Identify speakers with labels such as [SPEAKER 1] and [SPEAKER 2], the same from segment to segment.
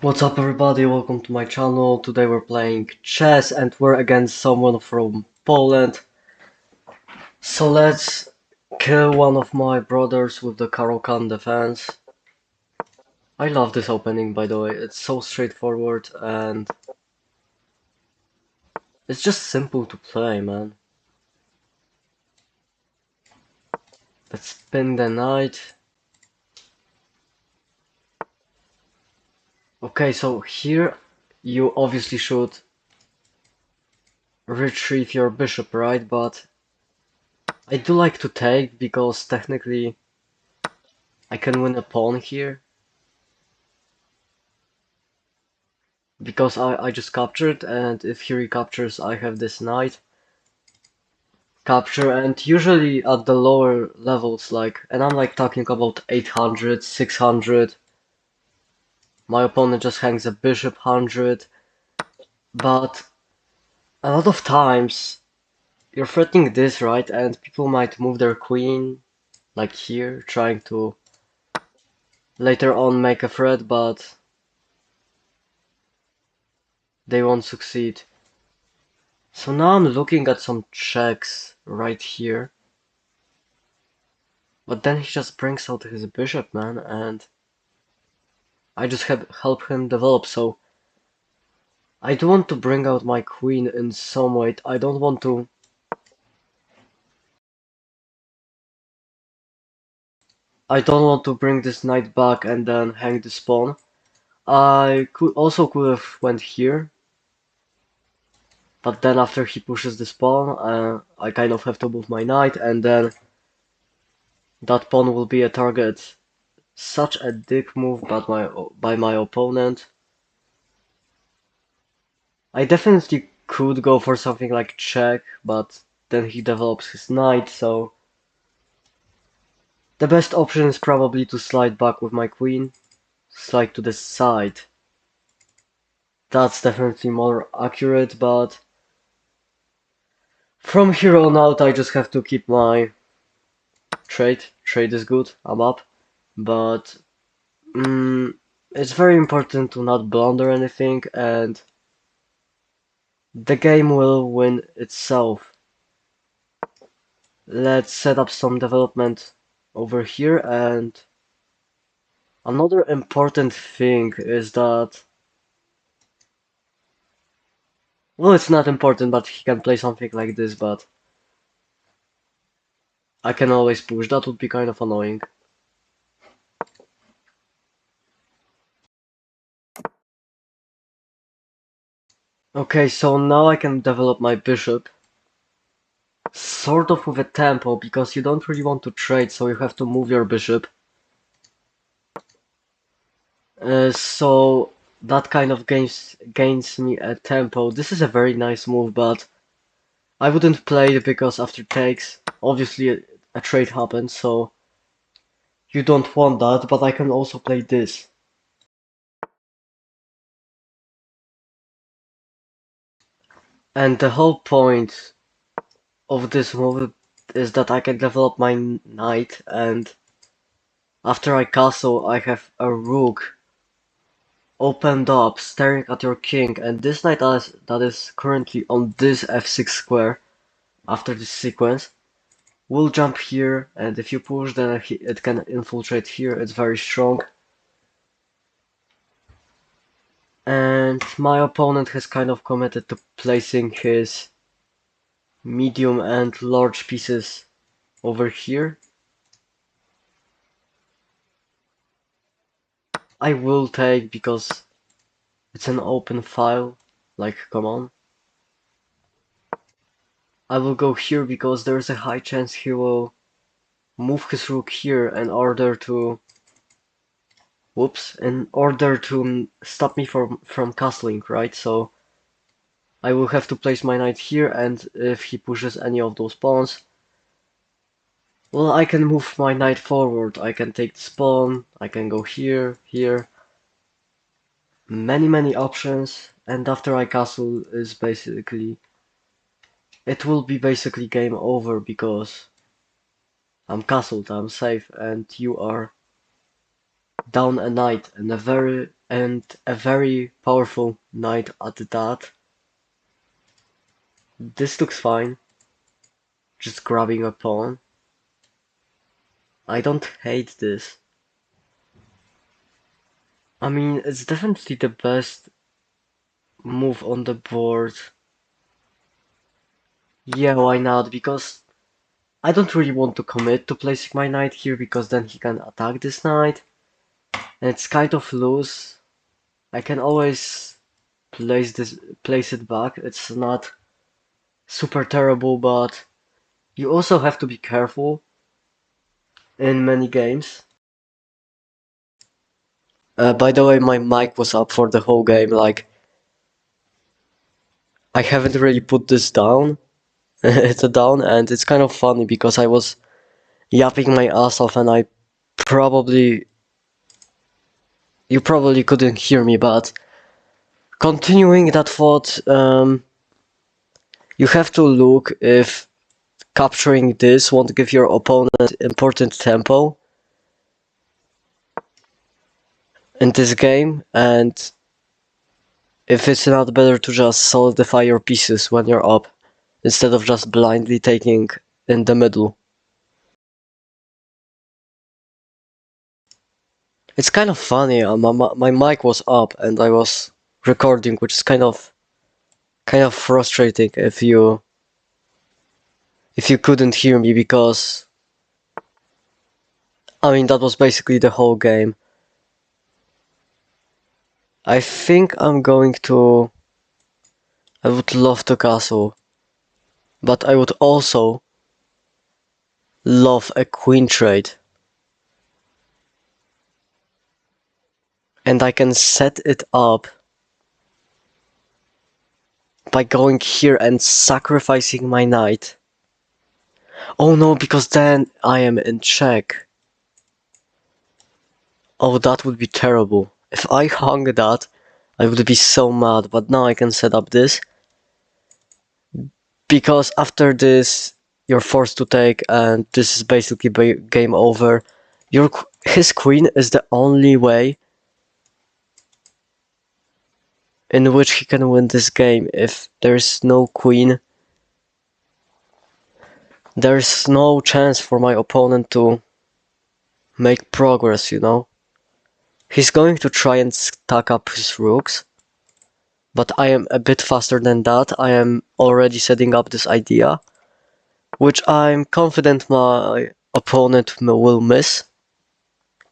[SPEAKER 1] What's up everybody, welcome to my channel. Today we're playing chess and we're against someone from Poland. So let's kill one of my brothers with the Karokan defense. I love this opening, by the way, it's so straightforward and it's just simple to play, man. Let's spin the knight. Okay, so here you obviously should retrieve your bishop, right? But I do like to take because technically I can win a pawn here. Because I just captured, and if he recaptures I have this knight capture, and usually at the lower levels, like, and I'm like talking about 800, 600, my opponent just hangs a bishop 100, but a lot of times you're threatening this, right, and people might move their queen like here, trying to later on make a threat, but they won't succeed. So now I'm looking at some checks right here. But then he just brings out his bishop, man, and I just help him develop. So I do want to bring out my queen in some way. I don't want to. I don't want to bring this knight back and then hang this pawn. I could have went here, but then after he pushes this pawn, I kind of have to move my knight, and then that pawn will be a target. Such a dick move by my opponent. I definitely could go for something like check, but then he develops his knight, so the best option is probably to slide back with my queen, slide to the side. That's definitely more accurate, but from here on out I just have to keep my trade. Trade is good, I'm up, but it's very important to not blunder anything, and the game will win itself. Let's set up some development over here, and another important thing is that, well, it's not important, but he can play something like this, but I can always push. That would be kind of annoying. Okay, so now I can develop my bishop. Sort of with a tempo, because you don't really want to trade, so you have to move your bishop. So that kind of gains me a tempo. This is a very nice move, but I wouldn't play it because after takes, obviously a trade happens, so you don't want that, but I can also play this. And the whole point of this move is that I can develop my knight, and after I castle I have a rook opened up staring at your king, and this knight that is currently on this f6 square after this sequence will jump here, and if you push then it can infiltrate here. It's very strong. And my opponent has kind of committed to placing his medium and large pieces over here. I will take because it's an open file, like, come on. I will go here because there's a high chance he will move his rook here in order to, in order to stop me from castling, right? So I will have to place my knight here, and if he pushes any of those pawns, well, I can move my knight forward. I can take this pawn, I can go here, here. Many options, and after I castle is basically, it will be basically game over because I'm castled, I'm safe, and you are down a knight, and and a very powerful knight at that. This looks fine, just grabbing a pawn. I don't hate this. I mean, it's definitely the best move on the board. Yeah, why not? Because I don't really want to commit to placing my knight here because then he can attack this knight. And it's kind of loose. I can always place it back. It's not super terrible, but you also have to be careful in many games. By the way, my mic was up for the whole game. Like, I haven't really put this down. It's a down, and it's kind of funny because I was yapping my ass off, and you probably couldn't hear me, but continuing that thought, you have to look if capturing this won't give your opponent important tempo in this game, and if it's not better to just solidify your pieces when you're up, instead of just blindly taking in the middle. It's kind of funny, my mic was up and I was recording, which is kind of frustrating if you couldn't hear me, because I mean that was basically the whole game. I think I'm going to... I would love to castle, but I would also love a queen trade. And I can set it up by going here and sacrificing my knight. Oh no, because then I am in check. Oh, that would be terrible. If I hung that, I would be so mad, but now I can set up this. Because after this, you're forced to take, and this is basically game over. His queen is the only way in which he can win this game. If there's no queen, there's no chance for my opponent to make progress, you know? He's going to try and stack up his rooks, but I am a bit faster than that. I am already setting up this idea, which I'm confident my opponent will miss.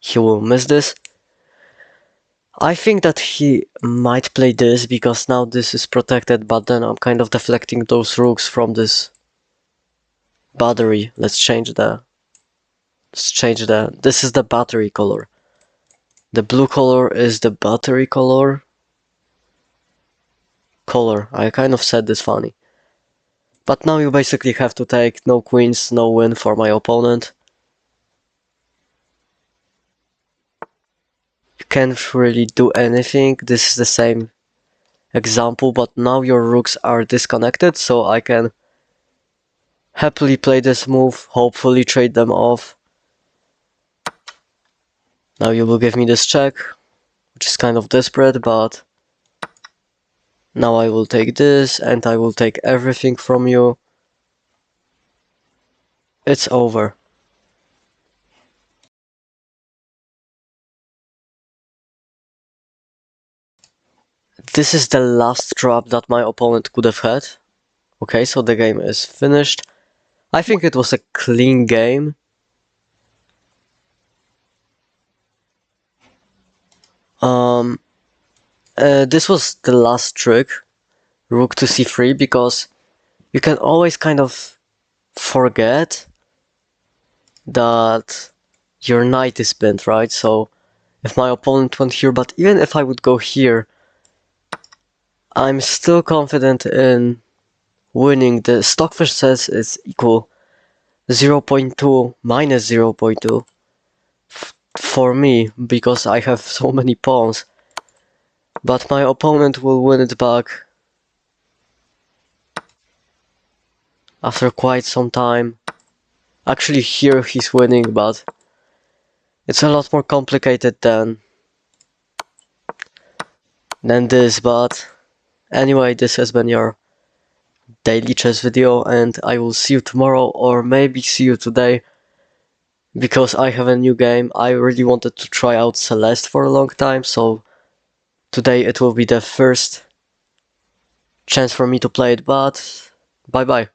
[SPEAKER 1] He will miss this. I think that he might play this because now this is protected, but then I'm kind of deflecting those rooks from this battery. Let's change the... This is the battery color. The blue color is the battery color. I kind of said this funny. But now you basically have to take no queens, no win for my opponent. You can't really do anything. This is the same example, but now your rooks are disconnected, so I can happily play this move, hopefully trade them off. Now you will give me this check, which is kind of desperate, but now I will take this and I will take everything from you. It's over. This is the last drop that my opponent could have had. Okay, so the game is finished. I think it was a clean game. This was the last trick, rook to c3, because you can always kind of forget that your knight is pinned, right? So if my opponent went here, but even if I would go here, I'm still confident in winning. The Stockfish says it's equal 0.2 minus 0.2 for me, because I have so many pawns. But my opponent will win it back after quite some time. Actually, here he's winning, but it's a lot more complicated than than this, but anyway, this has been your daily chess video, and I will see you tomorrow, or maybe see you today, because I have a new game. I really wanted to try out Celeste for a long time, so today it will be the first chance for me to play it, but bye bye.